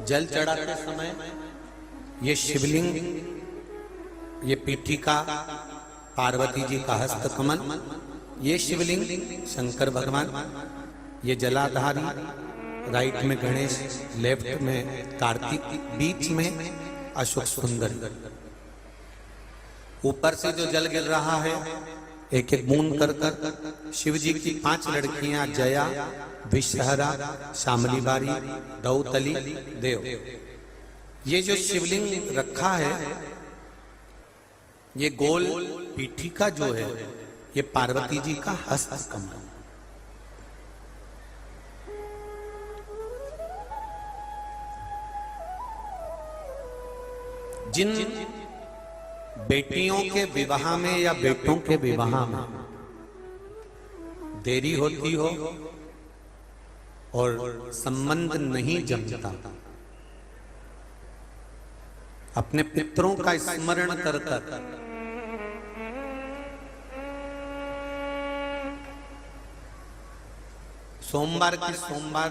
जल चढ़ाते समय ये शिवलिंग, ये पीठिका पार्वती जी का हस्त कमल, ये शिवलिंग शंकर भगवान, ये जलाधारी, राइट में गणेश, लेफ्ट में कार्तिक, बीच में अशोक सुंदर। ऊपर से जो जल गिर रहा है एक एक बूंद कर कर शिव जी की 5 लड़कियां जया, विषहरा, शामली बारी, दौतली, देव। ये जो शिवलिंग रखा है, ये गोल पीठिका जो है, ये पार्वती जी का हस्त कमल। जिन बेटियों के विवाह में या बेटों के विवाह में देरी होती हो और संबंध नहीं जमता, अपने पितरों का स्मरण कर कर सोमवार की सोमवार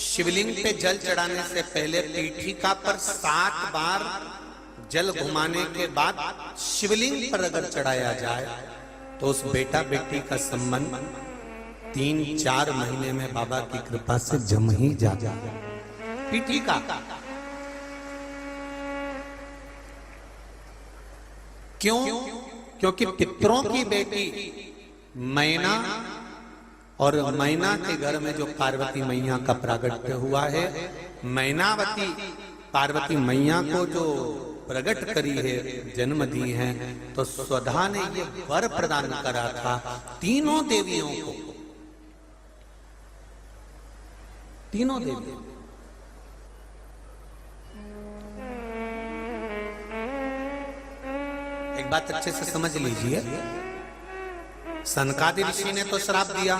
शिवलिंग पे जल चढ़ाने से पहले पीठिका पर 7 बार जल घुमाने के बाद शिवलिंग पर अगर चढ़ाया जाए तो उस बेटा बेटी का संबंध 3-4 महीने में बाबा की कृपा से जम ही जाता है। पीठिका क्यों? क्योंकि पितरों की बेटी मैना, और मैना के घर में जो पार्वती मैया का प्रागट्य हुआ है, मैनावती पार्वती मैया को जो प्रकट करी है, जन्म दी है, तो स्वधा ने ये वर प्रदान करा था तीनों देवियों को, तीनों देवियों। एक बात अच्छे से समझ लीजिए, सनकादि ऋषि ने तो श्राप दिया,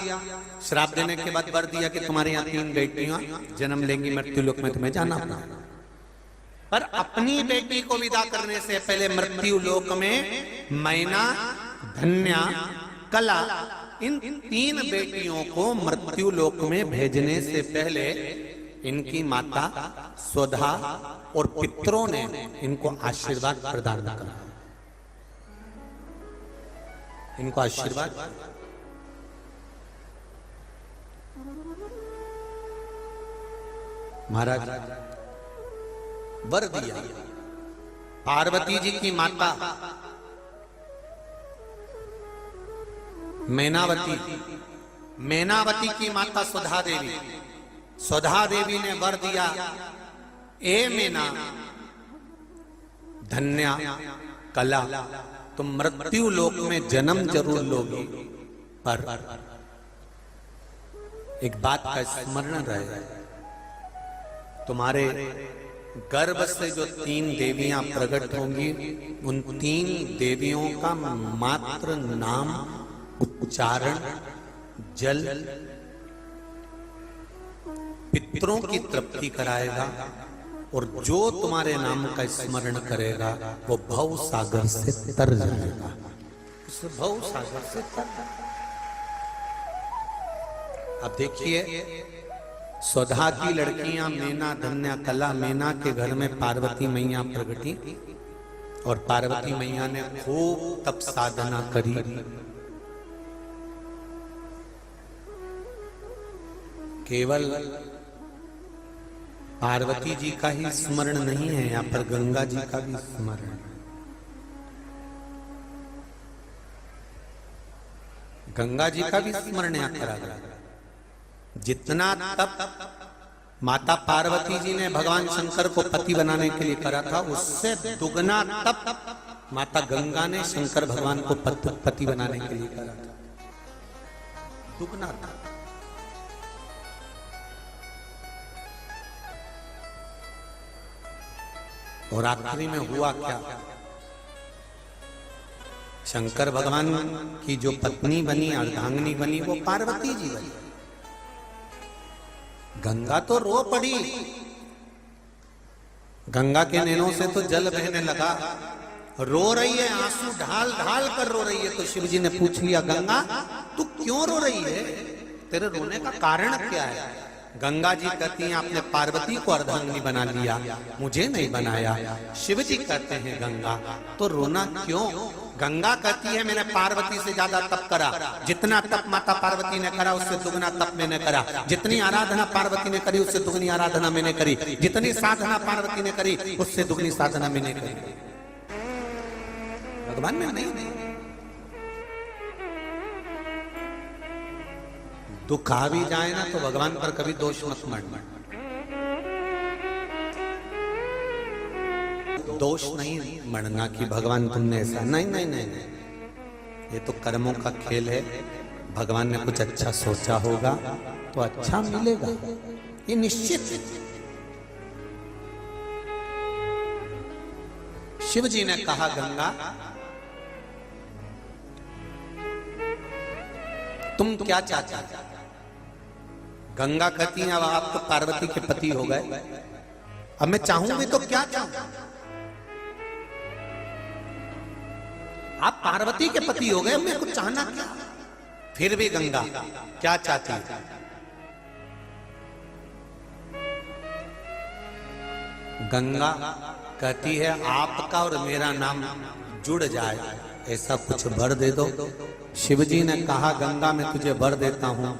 श्राप देने के बाद वर दिया कि तुम्हारे यहाँ 3 बेटियां जन्म लेंगी, मृत्यु लोक में तुम्हें जाना पड़ा। पर अपनी बेटी को विदा करने से पहले मृत्यु लोक में मैना, धन्या, कला, इन 3 बेटियों को मृत्यु लोक में भेजने से पहले इनकी माता स्वधा और पितरों ने इनको आशीर्वाद प्रदान करा, इनको आशीर्वाद। महाराज वर दिया। पार्वती जी की माता मैनावती, मैनावती की माता सुधा देवी, सुधा देवी ने वर दिया, ए मैना, धन्या, कला, तुम मृत्यु लोक में जन्म जरूर लोगी, पर एक बात का स्मरण रहे, तुम्हारे गर्भ से जो 3 देवियां प्रकट होंगी, उन 3 देवियों का मात्र नाम उच्चारण जल पितरों की तृप्ति कराएगा, और जो तुम्हारे नाम का स्मरण करेगा वो भव सागर से तर जाएगा, उस भव सागर से तर। अब देखिए, स्वधा की लड़कियां मैना, धन्या, कला, मैना के घर में पार्वती मैया प्रगटी, और पार्वती मैया ने खूब तप साधना करी। केवल पार्वती जी का ही स्मरण नहीं है, यहाँ पर गंगा जी का भी स्मरण है। गंगा जी का भी स्मरण यहाँ करा गया। जितना तप माता पार्वती जी ने भगवान शंकर को पति बनाने के लिए करा था, उससे दुगना तप माता गंगा ने शंकर भगवान को पति बनाने के लिए करा था, दुगना तप। और आखिरी में हुआ क्या? शंकर भगवान की जो पत्नी बनी, अर्धांगिनी बनी, वो पार्वती जी बनी। गंगा तो रो पड़ी, गंगा के नैनों से तो जल बहने लगा, रो रही है, आंसू ढाल ढाल कर रो रही है। तो शिव जी ने पूछ लिया, गंगा तू क्यों रो रही है, तेरे रोने का कारण क्या है? गंगा जी कहती हैं आपने पार्वती को अर्धांगिनी बना लिया, मुझे नहीं बनाया। शिव जी कहते हैं गंगा तो रोना क्यों? गंगा कहती है मैंने पार्वती से ज्यादा तप करा, जितना तप माता पार्वती ने करा उससे दुगना तप मैंने करा, जितनी आराधना पार्वती ने करी उससे दुगनी आराधना मैंने करी, जितनी साधना पार्वती ने करी उससे दुगनी साधना मैंने करी। भगवान ने नहीं। दुख आ भी जाए ना तो भगवान पर कभी दोष मत मढ़ना। दोष नहीं मढ़ना कि भगवान तुमने ऐसा, नहीं नहीं नहीं नहीं, ये तो कर्मों का खेल है। भगवान ने कुछ अच्छा सोचा होगा तो अच्छा मिलेगा, ये निश्चित। शिव जी ने कहा गंगा तुम क्या चाहते? गंगा कहती है अब आप तो पार्वती के पति हो गए, अब मैं चाहूंगी तो क्या चाहूं? आप पार्वती के पति हो गए, मैं कुछ चाहना क्या? फिर भी गंगा क्या चाहती है? गंगा कहती है आपका और मेरा नाम जुड़ जाए, ऐसा कुछ वर दे दो। शिव जी ने कहा गंगा मैं तुझे वर देता हूं,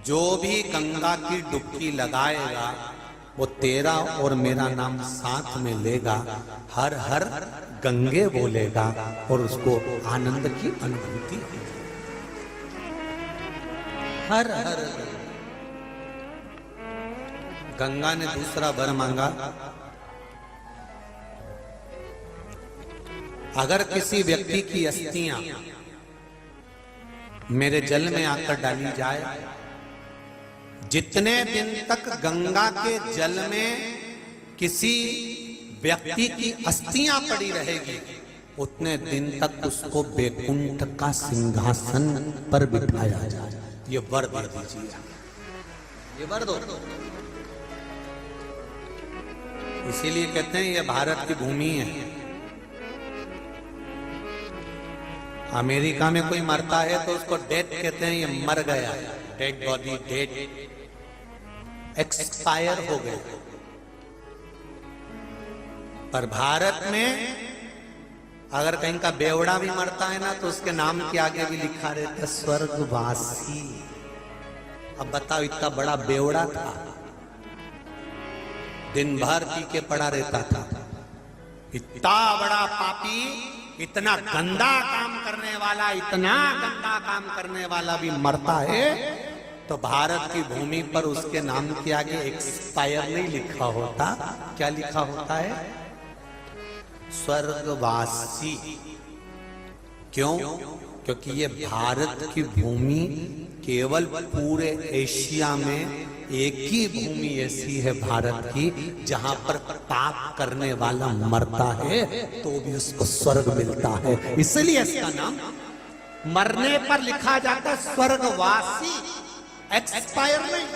जो भी गंगा की डुबकी लगाएगा वो तेरा और मेरा नाम साथ में लेगा, हर हर गंगे बोलेगा और उसको आनंद की अनुभूति होगी। हर हर गंगा ने दूसरा वर मांगा, अगर किसी व्यक्ति की अस्थियां मेरे जल में आकर डाली जाए, जितने दिन तक गंगा के जल में किसी व्यक्ति की अस्थियां पड़ी रहेगी उतने दिन तक उसको बैकुंठ का सिंहासन पर बिठाया जाए। ये वर दे दीजिए, ये वर दो। इसीलिए कहते हैं ये भारत की भूमि है। अमेरिका में कोई मरता है तो उसको डेथ कहते हैं, ये मर गया, डेड बॉडी, डेड एक्सपायर हो गए। पर भारत में अगर कहीं का बेवड़ा भी मरता है ना तो उसके नाम के आगे भी लिखा रहता है स्वर्गवासी। अब बताओ इतना बड़ा बेवड़ा था, दिन भर पी के पड़ा रहता था, इतना बड़ा पापी, इतना गंदा काम करने वाला, इतना गंदा काम करने वाला भी मरता है तो भारत की भूमि पर उसके नाम के आगे एक्सपायर नहीं लिखा होता, क्या लिखा होता है? स्वर्गवासी। क्यों? क्योंकि ये भारत की भूमि केवल पूरे एशिया में एक ही भूमि ऐसी है भारत की जहां पर पाप करने वाला मरता है तो भी उसको स्वर्ग मिलता है। इसलिए इसका नाम मरने पर लिखा जाता है स्वर्गवासी, एक्सपायर नहीं।